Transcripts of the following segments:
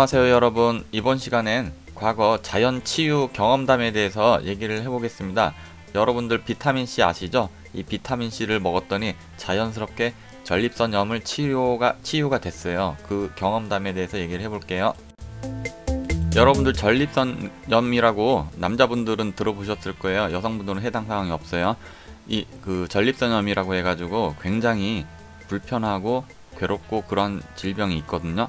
안녕하세요 여러분. 이번 시간엔 과거 자연치유 경험담에 대해서 얘기를 해보겠습니다. 여러분들 비타민C 아시죠? 이 비타민C를 먹었더니 자연스럽게 전립선염을 치유가 됐어요. 그 경험담에 대해서 얘기를 해볼게요. 여러분들 전립선염이라고 남자분들은 들어보셨을 거예요. 여성분들은 해당 사항이 없어요. 그 전립선염이라고 해가지고 굉장히 불편하고 괴롭고 그런 질병이 있거든요.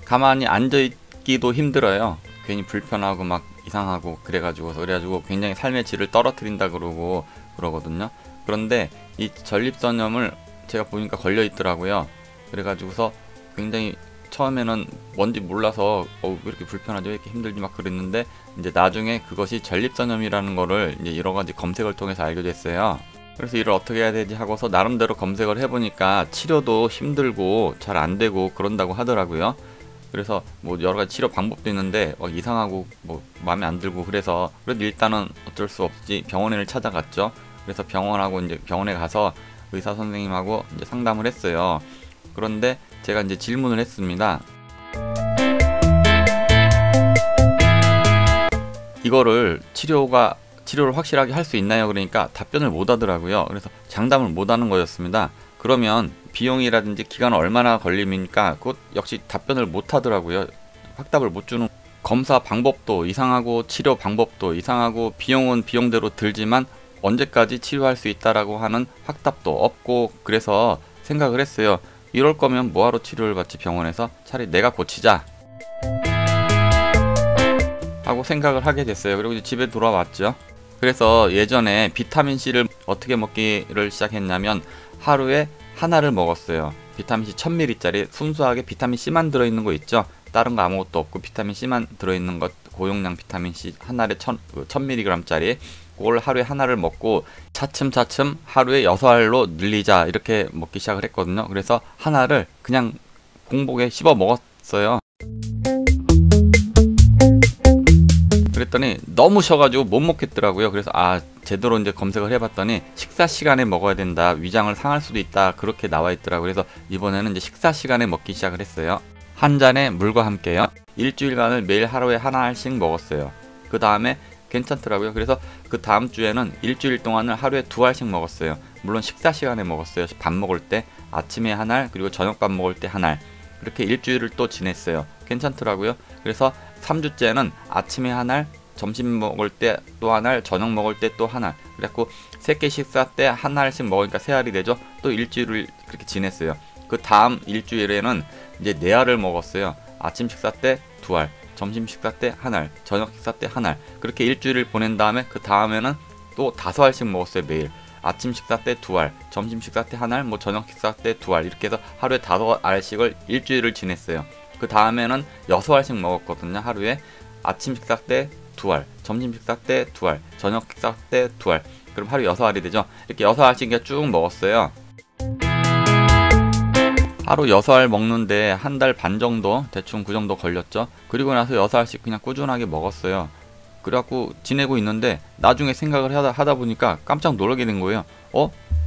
가만히 앉아있기도 힘들어요. 괜히 불편하고 막 이상하고 그래가지고 굉장히 삶의 질을 떨어뜨린다 그러거든요. 그런데 이 전립선염을 제가 보니까 걸려 있더라고요. 그래가지고서 굉장히 처음에는 뭔지 몰라서 왜 이렇게 불편하죠? 왜 이렇게 힘들지? 막 그랬는데 이제 나중에 그것이 전립선염이라는 거를 이제 여러 가지 검색을 통해서 알게 됐어요. 그래서 이를 어떻게 해야 되지 하고서 나름대로 검색을 해보니까 치료도 힘들고 잘 안 되고 그런다고 하더라고요. 그래서 뭐 여러 가지 치료 방법도 있는데 막 이상하고 뭐 마음에 안 들고 그래서 그래도 일단은 어쩔 수 없이 병원을 찾아갔죠. 그래서 병원에 가서 의사 선생님하고 이제 상담을 했어요. 그런데 제가 이제 질문을 했습니다. 이거를 치료를 확실하게 할 수 있나요? 그러니까 답변을 못 하더라고요. 그래서 장담을 못 하는 거였습니다. 그러면 비용이라든지 기간은 얼마나 걸립니까? 그것 역시 답변을 못 하더라고요. 확답을 못 주는, 검사 방법도 이상하고 치료 방법도 이상하고 비용은 비용대로 들지만 언제까지 치료할 수 있다라고 하는 확답도 없고, 그래서 생각을 했어요. 이럴 거면 뭐하러 치료를 받지 병원에서, 차라리 내가 고치자 하고 생각을 하게 됐어요. 그리고 이제 집에 돌아왔죠. 그래서 예전에 비타민C를 어떻게 먹기를 시작했냐면 하루에 하나를 먹었어요. 비타민C 1000ml짜리 순수하게 비타민C만 들어있는 거 있죠. 다른 거 아무것도 없고 비타민C만 들어있는 것, 고용량 비타민C 한 알에 1000mg짜리 그걸 하루에 하나를 먹고 차츰차츰 하루에 6알로 늘리자 이렇게 먹기 시작을 했거든요. 그래서 하나를 그냥 공복에 씹어 먹었어요. 그랬더니 너무 쉬어가지고 못 먹겠더라고요. 그래서 제대로 이제 검색을 해봤더니 식사 시간에 먹어야 된다, 위장을 상할 수도 있다, 그렇게 나와 있더라고요. 그래서 이번에는 이제 식사 시간에 먹기 시작을 했어요. 한 잔의 물과 함께요. 일주일간을 매일 하루에 하나씩 먹었어요. 그 다음에 괜찮더라고요. 그래서 그 다음 주에는 일주일 동안을 하루에 2알씩 먹었어요. 물론 식사 시간에 먹었어요. 밥 먹을 때 아침에 1알, 그리고 저녁밥 먹을 때 1알. 그렇게 일주일을 또 지냈어요. 괜찮더라고요. 그래서 3주째는 아침에 1알, 점심 먹을 때 또 1알, 저녁 먹을 때 또 1알. 그래갖고 3끼 식사 때 1알씩 먹으니까 3알이 되죠. 또 일주일을 그렇게 지냈어요. 그 다음 일주일에는 이제 4알을 먹었어요. 아침 식사 때 2알, 점심 식사 때 1알, 저녁 식사 때 1알. 그렇게 일주일을 보낸 다음에 그 다음에는 또 5알씩 먹었어요. 매일. 아침 식사 때 2알, 점심 식사 때 1알, 뭐 저녁 식사 때 2알, 이렇게 해서 하루에 5알씩을 일주일을 지냈어요. 그 다음에는 6알씩 먹었거든요. 하루에. 아침 식사 때 2알, 점심 식사 때 2알, 저녁 식사 때 2알. 그럼 하루 6알이 되죠. 이렇게 6알씩 쭉 먹었어요. 하루 6알 먹는데 한 달 반 정도, 대충 그 정도 걸렸죠. 그리고 나서 6알씩 그냥 꾸준하게 먹었어요. 그래갖고 지내고 있는데 나중에 생각을 하다 보니까 깜짝 놀라게 된 거예요.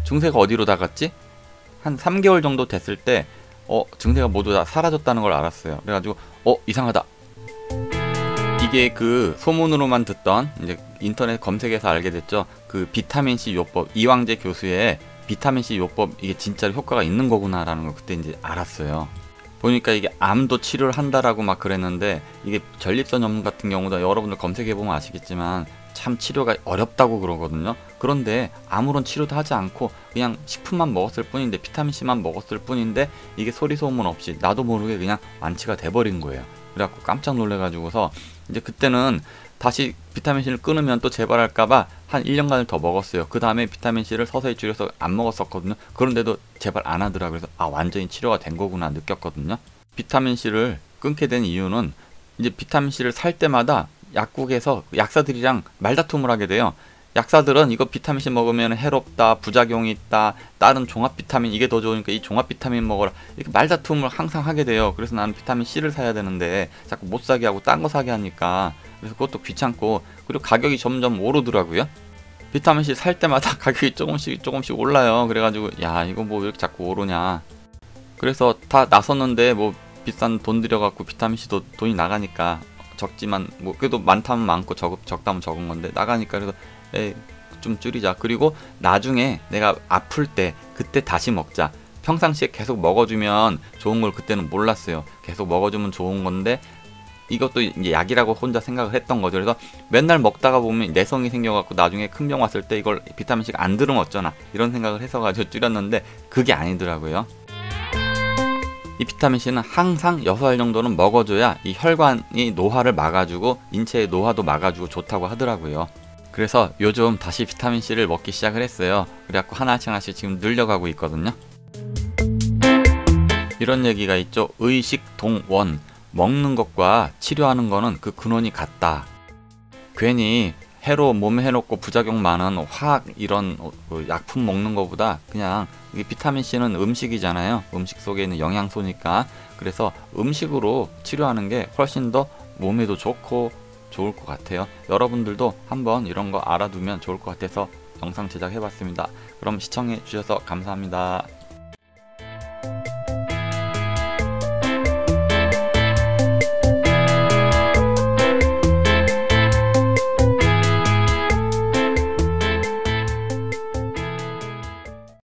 증세가 어디로 다 갔지? 한 3개월 정도 됐을 때 증세가 모두 다 사라졌다는 걸 알았어요. 그래가지고 이상하다. 이게 그 소문으로만 듣던, 이제 인터넷 검색에서 알게 됐죠. 그 비타민C 요법, 이왕재 교수의 비타민C 요법, 이게 진짜로 효과가 있는 거구나 라는 걸 그때 이제 알았어요. 보니까 이게 암도 치료를 한다라고 막 그랬는데, 이게 전립선염 같은 경우도 여러분들 검색해보면 아시겠지만 참 치료가 어렵다고 그러거든요. 그런데 아무런 치료도 하지 않고 그냥 식품만 먹었을 뿐인데, 비타민C만 먹었을 뿐인데 이게 소리소문 없이 나도 모르게 그냥 완치가 돼버린 거예요. 그래갖고 깜짝 놀래가지고서 이제 그때는 다시 비타민C를 끊으면 또 재발할까봐 한 1년간을 더 먹었어요. 그 다음에 비타민C를 서서히 줄여서 안 먹었었거든요. 그런데도 재발 안 하더라고요. 그래서 완전히 치료가 된 거구나 느꼈거든요. 비타민C를 끊게 된 이유는, 이제 비타민C를 살 때마다 약국에서 약사들이랑 말다툼을 하게 돼요. 약사들은 이거 비타민C 먹으면 해롭다, 부작용이 있다, 다른 종합 비타민 이게 더 좋으니까 이 종합 비타민 먹어라, 이렇게 말다툼을 항상 하게 돼요. 그래서 나는 비타민C를 사야 되는데 자꾸 못 사게 하고 딴 거 사게 하니까, 그래서 그것도 귀찮고, 그리고 가격이 점점 오르더라고요. 비타민C 살 때마다 가격이 조금씩 올라요. 그래가지고 이거 뭐 왜 이렇게 자꾸 오르냐. 그래서 다 나섰는데 뭐 비싼 돈 들여갖고 비타민C도 돈이 나가니까 적지만 뭐 그래도 많다면 많고 적다면 적은 건데 나가니까 그래서 좀 줄이자. 그리고 나중에 내가 아플 때 그때 다시 먹자. 평상시에 계속 먹어주면 좋은 걸 그때는 몰랐어요. 계속 먹어주면 좋은 건데 이것도 이제 약이라고 혼자 생각을 했던 거죠. 그래서 맨날 먹다가 보면 내성이 생겨갖고 나중에 큰 병 왔을 때 이걸 비타민C가 안 들으면 어쩌나 이런 생각을 해서 가지고 줄였는데 그게 아니더라고요. 이 비타민C는 항상 6알 정도는 먹어줘야 이 혈관이 노화를 막아주고 인체의 노화도 막아주고 좋다고 하더라고요. 그래서 요즘 다시 비타민C를 먹기 시작을 했어요. 그래갖고 하나씩 지금 늘려가고 있거든요. 이런 얘기가 있죠. 의식동원. 먹는 것과 치료하는 거는 그 근원이 같다. 괜히 몸에 해롭고 부작용 많은 화학 이런 약품 먹는 것보다 그냥 이게 비타민C는 음식이잖아요. 음식 속에 있는 영양소니까. 그래서 음식으로 치료하는 게 훨씬 더 몸에도 좋고 좋을 것 같아요. 여러분들도 한번 이런 거 알아두면 좋을 것 같아서 영상 제작해봤습니다. 그럼 시청해 주셔서 감사합니다.